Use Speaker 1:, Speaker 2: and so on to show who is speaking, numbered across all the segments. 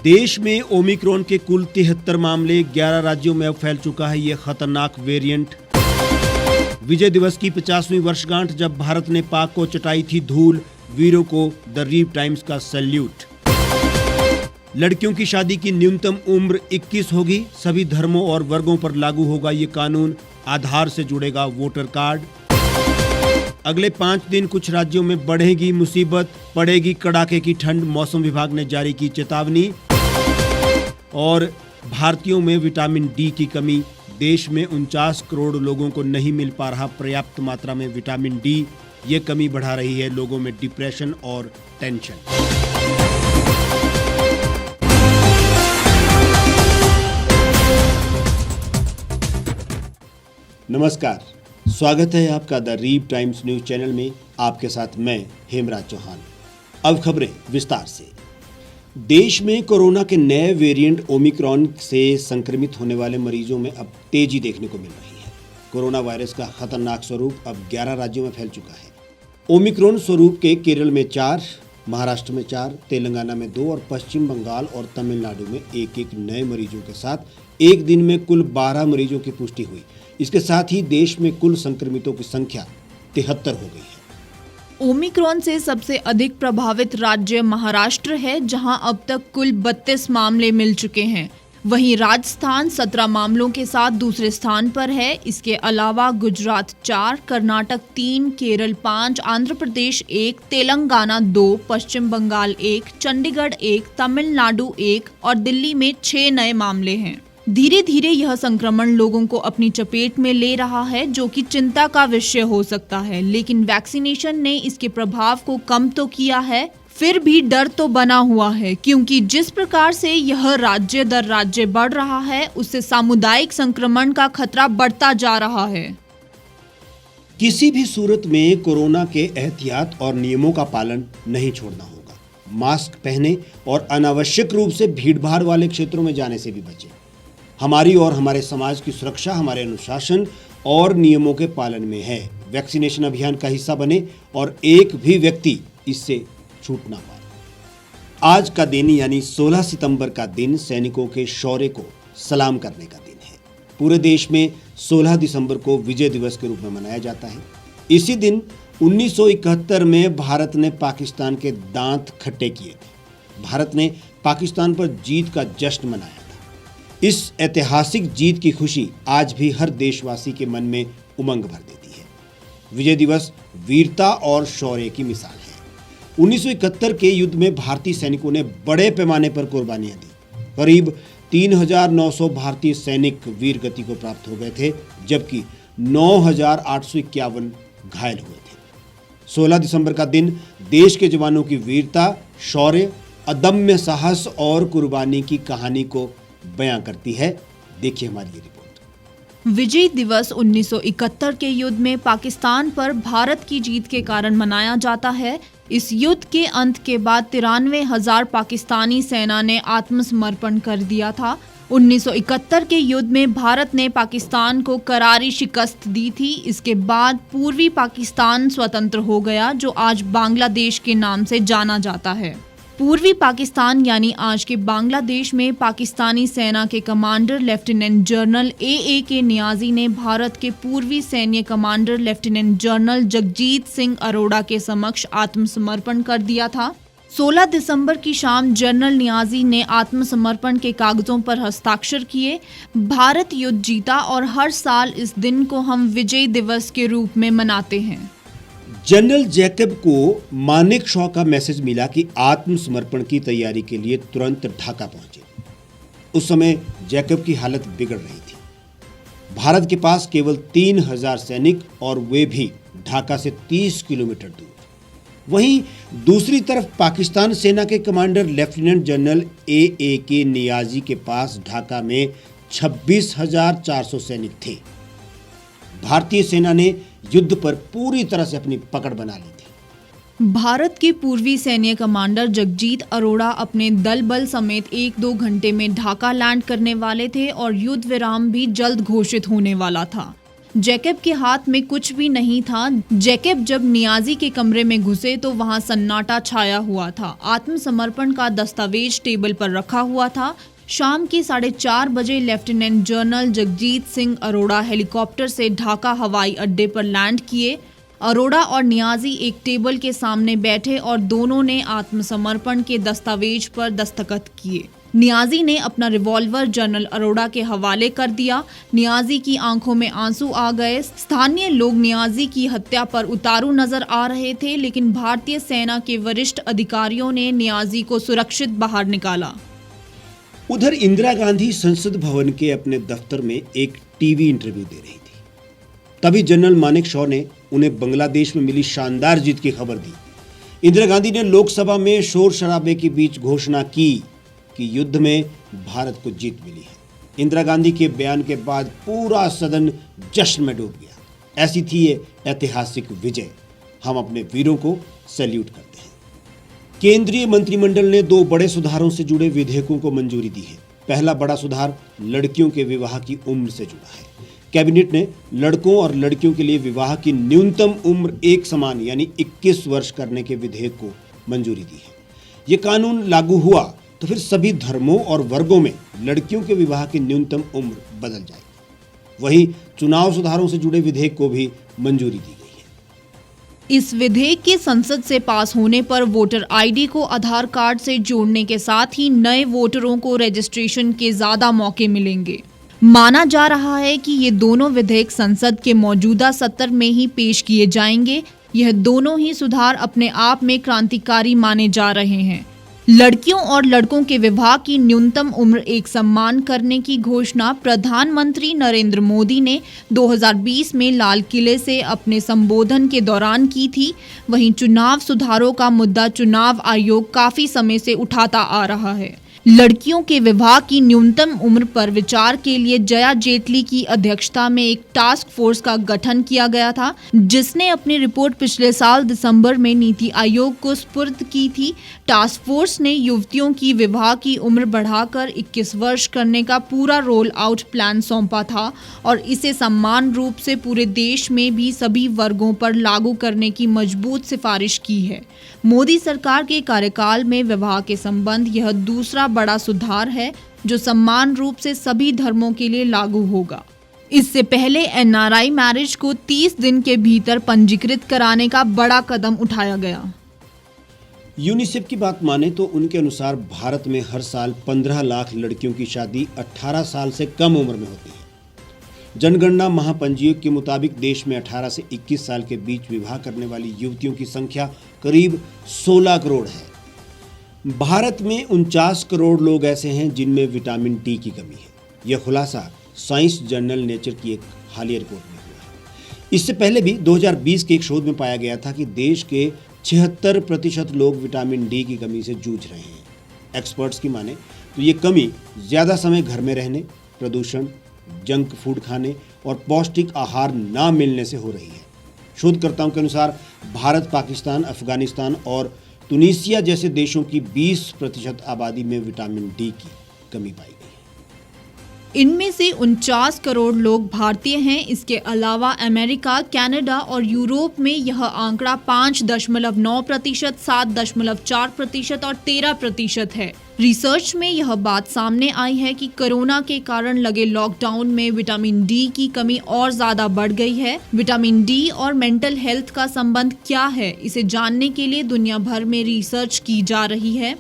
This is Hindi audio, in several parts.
Speaker 1: देश में ओमिक्रॉन के कुल 73 मामले, 11 राज्यों में अब फैल चुका है ये खतरनाक वेरिएंट। विजय दिवस की 50वीं वर्षगांठ जब भारत ने पाक को चटाई थी धूल, वीरों को द रीप टाइम्स का सैल्यूट। लड़कियों की शादी की न्यूनतम उम्र 21 होगी, सभी धर्मों और वर्गों पर लागू होगा ये कानून, आधार से जुड़ेगा वोटर कार्ड। अगले 5 दिन कुछ राज्यों में बढ़ेगी मुसीबत, पड़ेगी कड़ाके की ठंड, मौसम विभाग ने जारी की चेतावनी। और भारतीयों में विटामिन डी की कमी, देश में 49 करोड़ लोगों को नहीं मिल पा रहा पर्याप्त मात्रा में विटामिन डी, ये कमी बढ़ा रही है लोगों में डिप्रेशन और टेंशन। नमस्कार, स्वागत है आपका the reap times news channel में। आपके साथ मैं हेमराज चौहान। अब खबरें विस्तार से। देश में कोरोना के नए वेरिएंट ओमिक्रॉन से संक्रमित होने वाले मरीजों में अब तेजी देखने को मिल रही है। कोरोना वायरस का खतरनाक स्वरूप अब 11 राज्यों में फैल चुका है। ओमिक्रॉन स्वरूप के केरल में 4, महाराष्ट्र में 4, तेलंगाना में 2 और पश्चिम बंगाल और तमिलनाडु में एक नए मरीजों के साथ एक दिन में कुल 12 मरीजों की पुष्टि हुई। इसके साथ ही देश में कुल संक्रमितों की संख्या 73 हो गई है।
Speaker 2: ओमिक्रॉन से सबसे अधिक प्रभावित राज्य महाराष्ट्र है, जहां अब तक कुल 32 मामले मिल चुके हैं। वहीं राजस्थान 17 मामलों के साथ दूसरे स्थान पर है। इसके अलावा गुजरात 4, कर्नाटक 3, केरल 5, आंध्र प्रदेश 1, तेलंगाना 2, पश्चिम बंगाल 1, चंडीगढ़ 1, तमिलनाडु 1 और दिल्ली में 6 नए मामले हैं। धीरे धीरे यह संक्रमण लोगों को अपनी चपेट में ले रहा है, जो कि चिंता का विषय हो सकता है। लेकिन वैक्सीनेशन ने इसके प्रभाव को कम तो किया है, फिर भी डर तो बना हुआ है, क्योंकि जिस प्रकार से यह राज्य दर राज्य बढ़ रहा है, उससे सामुदायिक संक्रमण का खतरा बढ़ता जा रहा है।
Speaker 1: किसी भी सूरत में कोरोना के एहतियात और नियमों का पालन नहीं छोड़ना होगा। मास्क पहने और अनावश्यक रूप से भीड़भाड़ वाले क्षेत्रों में जाने से भी बचें। हमारी और हमारे समाज की सुरक्षा हमारे अनुशासन और नियमों के पालन में है। वैक्सीनेशन अभियान का हिस्सा बने और एक भी व्यक्ति इससे छूट ना पाए। आज का दिन यानी 16 सितंबर का दिन सैनिकों के शौर्य को सलाम करने का दिन है। पूरे देश में 16 दिसंबर को विजय दिवस के रूप में मनाया जाता है। इसी दिन 1971 में भारत ने पाकिस्तान के दांत खट्टे किए थे। भारत ने पाकिस्तान पर जीत का जश्न मनाया। इस ऐतिहासिक जीत की खुशी आज भी हर देशवासी के मन में उमंग भर देती है। विजय दिवस वीरता और शौर्य की मिसाल है। 1971 के युद्ध में भारतीय सैनिकों ने बड़े पैमाने पर कुर्बानियां दी। करीब 3900 भारतीय सैनिक वीर गति को प्राप्त हो गए थे, जबकि 9851 घायल हुए थे। 16 दिसंबर का दिन देश के जवानों की वीरता, शौर्य, अदम्य साहस और कुर्बानी की कहानी को बयां करती है। देखिए हमारी ये रिपोर्ट।
Speaker 2: विजय दिवस 1971 के युद्ध में पाकिस्तान पर भारत की जीत के कारण मनाया जाता है। इस युद्ध के अंत के बाद 93,000 पाकिस्तानी सेना ने आत्मसमर्पण कर दिया था। 1971 के युद्ध में भारत ने पाकिस्तान को करारी शिकस्त दी थी। इसके बाद पूर्वी पाकिस्तान स्वतंत्र हो गया, जो आज बांग्लादेश के नाम से जाना जाता है। पूर्वी पाकिस्तान यानी आज के बांग्लादेश में पाकिस्तानी सेना के commander lieutenant general A.A.K. Niazi ने भारत के पूर्वी सैन्य commander lieutenant general Jagjit Singh Arora के समक्ष आत्मसमर्पण कर दिया था। 16 दिसंबर की शाम जनरल नियाजी ने आत्मसमर्पण के कागजों पर हस्ताक्षर किए। भारत युद्ध जीता और हर साल इस दिन को हम विजय दिवस के रूप में मनाते हैं।
Speaker 1: जनरल जैकब को मानेक शॉ का मैसेज मिला कि आत्मसमर्पण की तैयारी के लिए तुरंत ढाका पहुंचे। उस समय जैकब की हालत बिगड़ रही थी। भारत के पास केवल 3000 सैनिक और वे भी ढाका से 30 किलोमीटर दूर। वहीं दूसरी तरफ पाकिस्तान सेना के commander lieutenant general A.A.K. Niazi के पास ढाका में 26,400 सैनिक थे। भारतीय सेना ने युद्ध पर पूरी तरह से अपनी पकड़ बना ली थी।
Speaker 2: भारत के पूर्वी सैन्य कमांडर जगजीत अरोड़ा अपने दल बल समेत 1-2 घंटे में ढाका लैंड करने वाले थे और युद्ध विराम भी जल्द घोषित होने वाला था। जैकब के हाथ में कुछ भी नहीं था। जैकब जब नियाजी के कमरे में घुसे तो वहां सन्नाटा छाया हुआ था। आत्मसमर्पण का दस्तावेज टेबल पर रखा हुआ था। शाम के 4:30 बजे lieutenant general Jagjit Singh Arora helicopter से ढाका हवाई अड्डे पर लैंड किए। अरोड़ा और नियाजी एक टेबल के सामने बैठे और दोनों ने आत्मसमर्पण के दस्तावेज पर दस्तखत किए। नियाजी ने अपना रिवॉल्वर जनरल अरोड़ा के हवाले कर दिया। नियाजी की आंखों में आंसू आ गए। स्थानीय लोग नियाजी की हत्या पर उतारू नजर आ रहे थे, लेकिन भारतीय सेना के वरिष्ठ अधिकारियों ने नियाजी को सुरक्षित बाहर निकाला।
Speaker 1: उधर इंदिरा गांधी संसद भवन के अपने दफ्तर में एक टीवी इंटरव्यू दे रही थी। तभी जनरल मानेकशॉ ने उन्हें बांग्लादेश में मिली शानदार जीत की खबर दी। इंदिरा गांधी ने लोकसभा में शोर शराबे के बीच घोषणा की कि युद्ध में भारत को जीत मिली है। इंदिरा गांधी के बयान के बाद पूरा सदन जश्न में डूब गया। ऐसी थी ये ऐतिहासिक विजय। हम अपने वीरों को सैल्यूट करते हैं। केंद्रीय मंत्रिमंडल ने 2 बड़े सुधारों से जुड़े विधेयकों को मंजूरी दी है। पहला बड़ा सुधार लड़कियों के विवाह की उम्र से जुड़ा है। कैबिनेट ने लड़कों और लड़कियों के लिए विवाह की न्यूनतम उम्र एक समान यानी 21 वर्ष करने के विधेयक को मंजूरी दी है। ये कानून लागू हुआ तो फिर सभी धर्मों और वर्गों में लड़कियों के विवाह की न्यूनतम उम्र बदल जाएगी। वहीं चुनाव सुधारों से जुड़े विधेयक को भी मंजूरी दी गई है।
Speaker 2: इस विधेयक के संसद से पास होने पर वोटर आईडी को आधार कार्ड से जोड़ने के साथ ही नए वोटरों को रजिस्ट्रेशन के ज्यादा मौके मिलेंगे। माना जा रहा है कि ये दोनों विधेयक संसद के मौजूदा सत्र में ही पेश किए जाएंगे। यह दोनों ही सुधार अपने आप में क्रांतिकारी माने जा रहे हैं। लड़कियों और लड़कों के विवाह की न्यूनतम उम्र एक समान करने की घोषणा प्रधानमंत्री नरेंद्र मोदी ने 2020 में लाल किले से अपने संबोधन के दौरान की थी। वहीं चुनाव सुधारों का मुद्दा चुनाव आयोग काफी समय से उठाता आ रहा है। लड़कियों के विवाह की न्यूनतम उम्र पर विचार के लिए जया जेटली की अध्यक्षता में एक टास्क फोर्स का गठन किया गया था, जिसने अपनी रिपोर्ट पिछले साल दिसंबर में नीति आयोग को सुपुर्द की थी। टास्क फोर्स ने युवतियों की विवाह की उम्र बढ़ाकर 21 वर्ष करने का पूरा रोल आउट प्लान सौंपा था और इसे समान रूप से पूरे देश में भी सभी वर्गों पर लागू करने की मजबूत सिफारिश की है। मोदी सरकार के कार्यकाल में विवाह के संबंध यह दूसरा बड़ा सुधार है जो समान रूप से सभी धर्मों के लिए लागू होगा। इससे पहले एनआरआई मैरिज को 30 दिन के भीतर पंजीकृत कराने का बड़ा कदम उठाया गया।
Speaker 1: यूनिसेफ की बात माने तो उनके अनुसार भारत में हर साल 15 लाख लड़कियों की शादी 18 साल से कम उम्र में होती है। जनगणना महापंजीयक के मुताबिक देश में 18 से 21 साल के बीच विवाह करने वाली युवतियों की संख्या करीब 16 करोड़ है। भारत में 49 करोड़ लोग ऐसे हैं जिनमें विटामिन डी की कमी है। यह खुलासा साइंस जर्नल नेचर की एक हालिया रिपोर्ट में हुआ है। इससे पहले भी 2020 के एक शोध में पाया गया था कि देश के 76% लोग विटामिन डी की कमी से जूझ रहे हैं। एक्सपर्ट्स की माने तो ये कमी ज़्यादा समय घर में रहने, प्रदूषण, जंक फूड खाने और पौष्टिक आहार ना मिलने से हो रही है। शोधकर्ताओं के अनुसार भारत, पाकिस्तान, अफगानिस्तान और तुनीसिया जैसे देशों की 20% आबादी में विटामिन डी की कमी पाई गई है।
Speaker 2: इनमें से 49 करोड़ लोग भारतीय हैं। इसके अलावा अमेरिका, कनाडा और यूरोप में यह आंकड़ा 5.9%, 7.4% और 13% है। रिसर्च में यह बात सामने आई है कि कोरोना के कारण लगे लॉकडाउन में विटामिन डी की कमी और ज्यादा बढ़ गई है। विटामिन डी और मेंटल हेल्थ का संबंध क्या है, इसे जानने के लिए दुनिया भर में रिसर्च की जा रही है।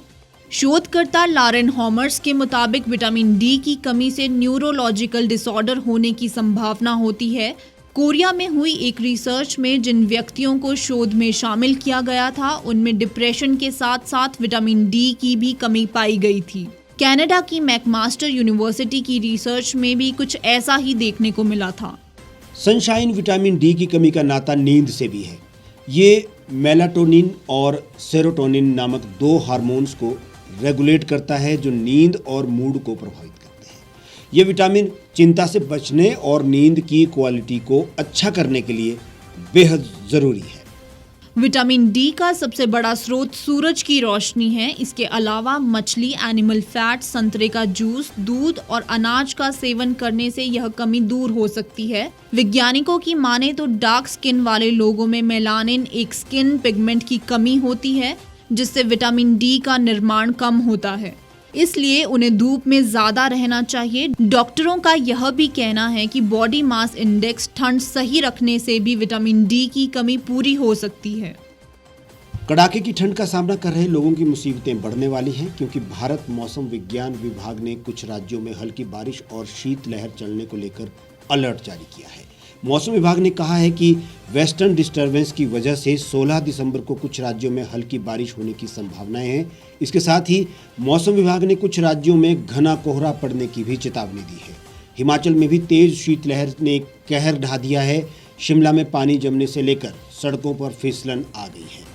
Speaker 2: शोधकर्ता लॉरेन हॉमर्स के मुताबिक विटामिन डी की कमी से न्यूरोलॉजिकल डिसऑर्डर होने की संभावना होती है। कोरिया में हुई एक रिसर्च में जिन व्यक्तियों को शोध में शामिल किया गया था, उनमें डिप्रेशन के साथ साथ विटामिन डी की भी कमी पाई गई थी। कनाडा की मैकमास्टर यूनिवर्सिटी की रिसर्च में भी कुछ ऐसा ही देखने को मिला था।
Speaker 1: सनशाइन विटामिन डी की कमी का नाता नींद से भी है। ये मेलाटोनिन और सेरोटोनिन नामक 2 हार्मोन्स को रेगुलेट करता है जो नींद और मूड को प्रभावित करते हैं। ये विटामिन चिंता से बचने और नींद की क्वालिटी को अच्छा करने के लिए बेहद ज़रूरी है।
Speaker 2: विटामिन डी का सबसे बड़ा स्रोत सूरज की रोशनी है। इसके अलावा मछली, एनिमल फैट, संतरे का जूस, दूध और अनाज का सेवन करने से यह कमी दूर हो सकती है। वैज्ञानिकों की माने तो डार्क स्किन वाले लोगों में मेलानिन, एक स्किन पिगमेंट की कमी होती है, जिससे विटामिन डी का निर्माण कम होता है। इसलिए उन्हें धूप में ज्यादा रहना चाहिए। डॉक्टरों का यह भी कहना है कि बॉडी मास इंडेक्स ठंड सही रखने से भी विटामिन डी की कमी पूरी हो सकती है।
Speaker 1: कड़ाके की ठंड का सामना कर रहे लोगों की मुसीबतें बढ़ने वाली हैं, क्योंकि भारत मौसम विज्ञान विभाग ने कुछ राज्यों में हल्की बारिश और शीतलहर चलने को लेकर अलर्ट जारी किया है। मौसम विभाग ने कहा है कि वेस्टर्न डिस्टर्बेंस की वजह से 16 दिसंबर को कुछ राज्यों में हल्की बारिश होने की संभावनाएं हैं। इसके साथ ही मौसम विभाग ने कुछ राज्यों में घना कोहरा पड़ने की भी चेतावनी दी है। हिमाचल में भी तेज शीतलहर ने कहर ढा दिया है। शिमला में पानी जमने से लेकर सड़कों पर फिसलन आ गई है।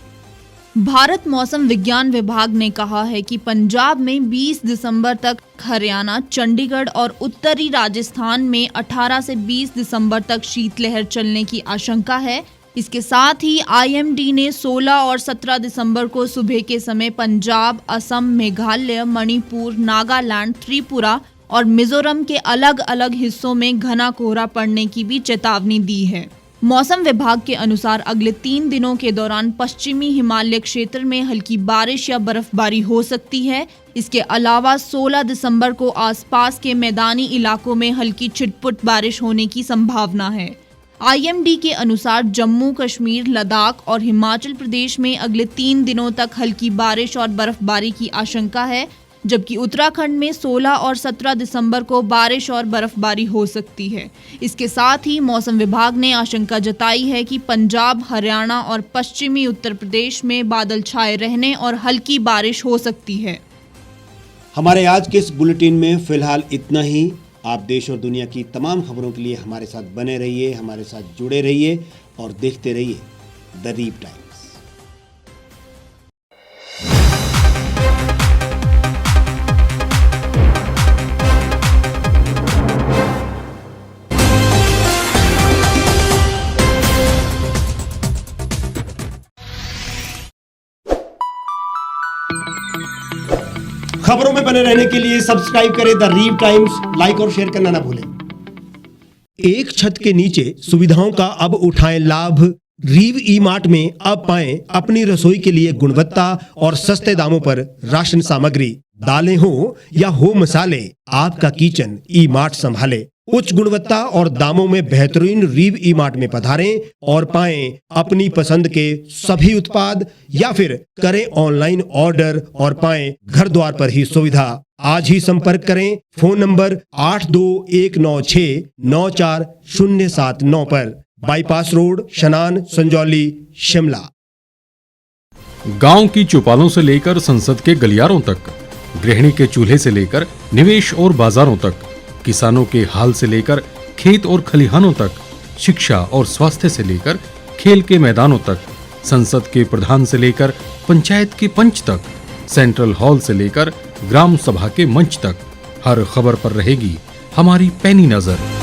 Speaker 2: भारत मौसम विज्ञान विभाग ने कहा है कि पंजाब में 20 दिसंबर तक, हरियाणा, चंडीगढ़ और उत्तरी राजस्थान में 18 से 20 दिसंबर तक शीतलहर चलने की आशंका है। इसके साथ ही आईएमडी ने 16 और 17 दिसंबर को सुबह के समय पंजाब, असम, मेघालय, मणिपुर, नागालैंड, त्रिपुरा और मिजोरम के अलग अलग हिस्सों में घना कोहरा पड़ने की भी चेतावनी दी है। मौसम विभाग के अनुसार अगले 3 दिनों के दौरान पश्चिमी हिमालय क्षेत्र में हल्की बारिश या बर्फबारी हो सकती है। इसके अलावा 16 दिसंबर को आसपास के मैदानी इलाकों में हल्की छिटपुट बारिश होने की संभावना है। आईएमडी के अनुसार जम्मू कश्मीर, लद्दाख और हिमाचल प्रदेश में अगले 3 दिनों तक हल्की बारिश और बर्फबारी की आशंका है, जबकि उत्तराखंड में 16 और 17 दिसंबर को बारिश और बर्फबारी हो सकती है। इसके साथ ही मौसम विभाग ने आशंका जताई है कि पंजाब, हरियाणा और पश्चिमी उत्तर प्रदेश में बादल छाए रहने और हल्की बारिश हो सकती है।
Speaker 1: हमारे आज के इस बुलेटिन में फिलहाल इतना ही। आप देश और दुनिया की तमाम खबरों के लिए हमारे साथ बने रहिए, हमारे साथ जुड़े रहिए और देखते रहिए द रीव टाइम्स। खबरों में बने रहने के लिए सब्सक्राइब करें द रीव टाइम्स, लाइक और शेयर करना ना भूलें। एक छत के नीचे सुविधाओं का अब उठाएं लाभ। रीव ई मार्ट में अब पाएं अपनी रसोई के लिए गुणवत्ता और सस्ते दामों पर राशन सामग्री। दालें हो या हो मसाले, आपका किचन ई मार्ट संभाले। उच्च गुणवत्ता और दामों में बेहतरीन रीव ई मार्ट में पधारें और पाएं अपनी पसंद के सभी उत्पाद, या फिर करें ऑनलाइन ऑर्डर और पाएं घर द्वार पर ही सुविधा। आज ही संपर्क करें फोन नंबर 8219694079 पर, बाईपास रोड, शनान, संजौली, शिमला।
Speaker 3: गांव की चौपालों से लेकर संसद के गलियारों तक, गृहिणी के चूल्हे से लेकर निवेश और बाजारों तक, किसानों के हाल से लेकर खेत और खलिहानों तक, शिक्षा और स्वास्थ्य से लेकर खेल के मैदानों तक, संसद के प्रधान से लेकर पंचायत के पंच तक, सेंट्रल हॉल से लेकर ग्राम सभा के मंच तक, हर खबर पर रहेगी हमारी पैनी नजर।